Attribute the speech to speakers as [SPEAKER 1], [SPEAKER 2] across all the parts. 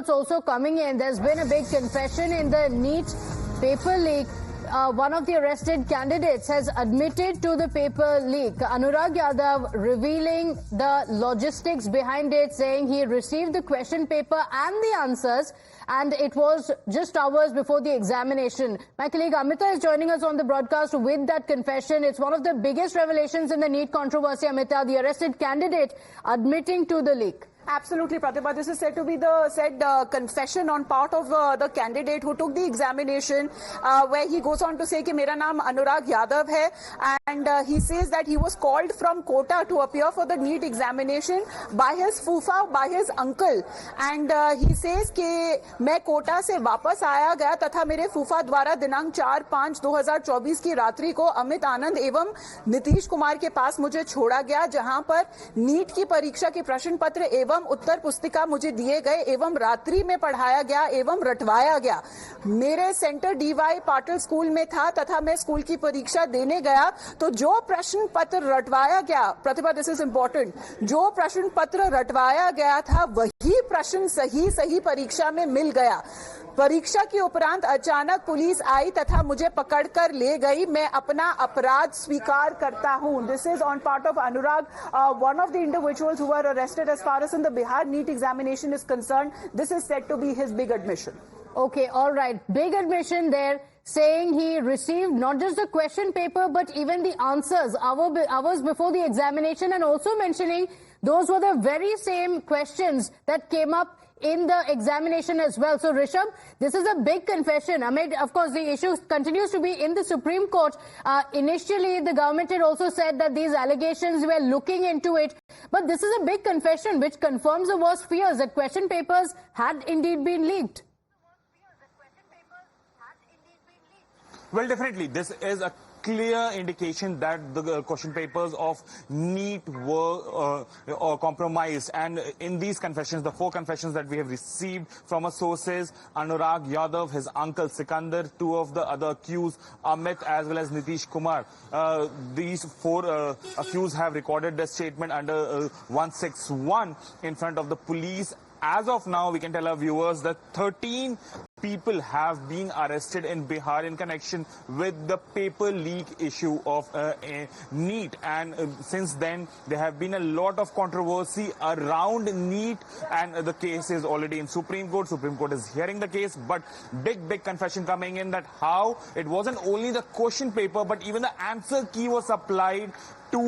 [SPEAKER 1] It's also coming in. There's been a big confession in the NEET paper leak. One of the arrested candidates has admitted to the paper leak. Anurag Yadav revealing the logistics behind it, saying he received the question paper and the answers, and it was just hours before the examination. My colleague Amita is joining us on the broadcast with that confession. It's one of the biggest revelations in the NEET controversy, Amita, the arrested candidate admitting to the leak.
[SPEAKER 2] Absolutely, Pratibha. This is said to be the confession on part of the candidate who took the examination, where he goes on to say कि मेरा नाम अनुराग यादव है, and he says that he was called from Kota to appear for the NEET examination by his fufa, by his uncle, and he says कि मैं कोटा से वापस आया गया तथा मेरे फूफा द्वारा दिनांक 4/5/2024 की रात्रि को अमित आनंद एवं नीतीश कुमार के पास मुझे छोड़ा गया, जहां पर नीट की परीक्षा के प्रश्न पत्र एवं उत्तर पुस्तिका मुझे दिए गए एवं रात्रि में पढ़ाया गया एवं रटवाया गया। मेरे सेंटर डीवाई पाटिल स्कूल में था तथा मैं स्कूल की परीक्षा देने गया तो जो प्रश्न पत्र रटवाया गया, प्रतिभा दिस इज इंपॉर्टेंट, जो प्रश्न पत्र रटवाया गया था वही प्रश्न सही परीक्षा में मिल गया। परीक्षा के उपरांत अचानक पुलिस आई तथा मुझे पकड़कर ले गई। मैं अपना अपराध स्वीकार करता हूं। This is on part of Anurag, one of the individuals who were arrested as far as in the Bihar NEET examination is concerned. This is said to be his big admission.
[SPEAKER 1] Okay, all right. Big admission there, saying he received not just the question paper but even the answers hours before the examination, and also mentioning those were the very same questions that came up in the examination as well. So, Rishabh, this is a big confession. Amid, of course, the issue continues to be in the Supreme Court. Initially, the government had also said that these allegations were looking into it. But this is a big confession which confirms the worst fears that question papers had indeed been leaked.
[SPEAKER 3] Well, definitely, this is a clear indication that the question papers of NEET were compromised. And in these confessions, the 4 confessions that we have received from our sources, Anurag Yadav, his uncle Sikandar, 2 of the other accused, Amit as well as Nitish Kumar, these 4 accused have recorded their statement under 161 in front of the police. As of now, we can tell our viewers that 13 people have been arrested in Bihar in connection with the paper leak issue of NEET, and since then there have been a lot of controversy around NEET, and the case is already in Supreme Court. Supreme Court is hearing the case, but big confession coming in that how it wasn't only the question paper but even the answer key was supplied to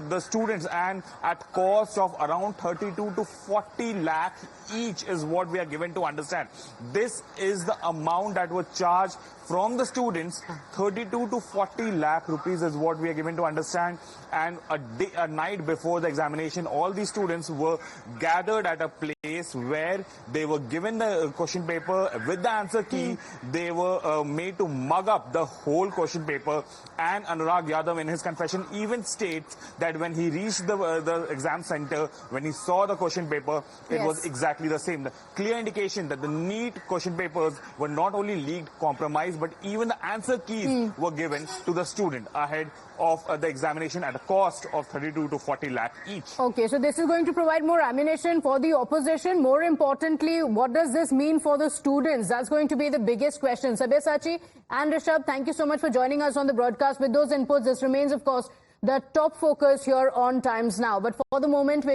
[SPEAKER 3] the students, and at cost of around 32 to 40 lakh each is what we are given to understand. This is the amount that was charged from the students. 32 to 40 lakh rupees is what we are given to understand. And a night before the examination, all these students were gathered at a place where they were given the question paper with the answer key. They were made to mug up the whole question paper. And Anurag Yadav, in his confession, even states that when he reached the exam center, when he saw the question paper, it was exactly the same. The clear indication that the NEET question papers were not only leaked, compromised, but even the answer keys were given to the student ahead of the examination at a cost of 32 to 40 lakh each.
[SPEAKER 1] Okay, so this is going to provide more ammunition for the opposition. More importantly, what does this mean for the students? That's going to be the biggest question. Sabyasachi and Rishabh, thank you so much for joining us on the broadcast. With those inputs, this remains, of course, the top focus here on Times Now. But for the moment,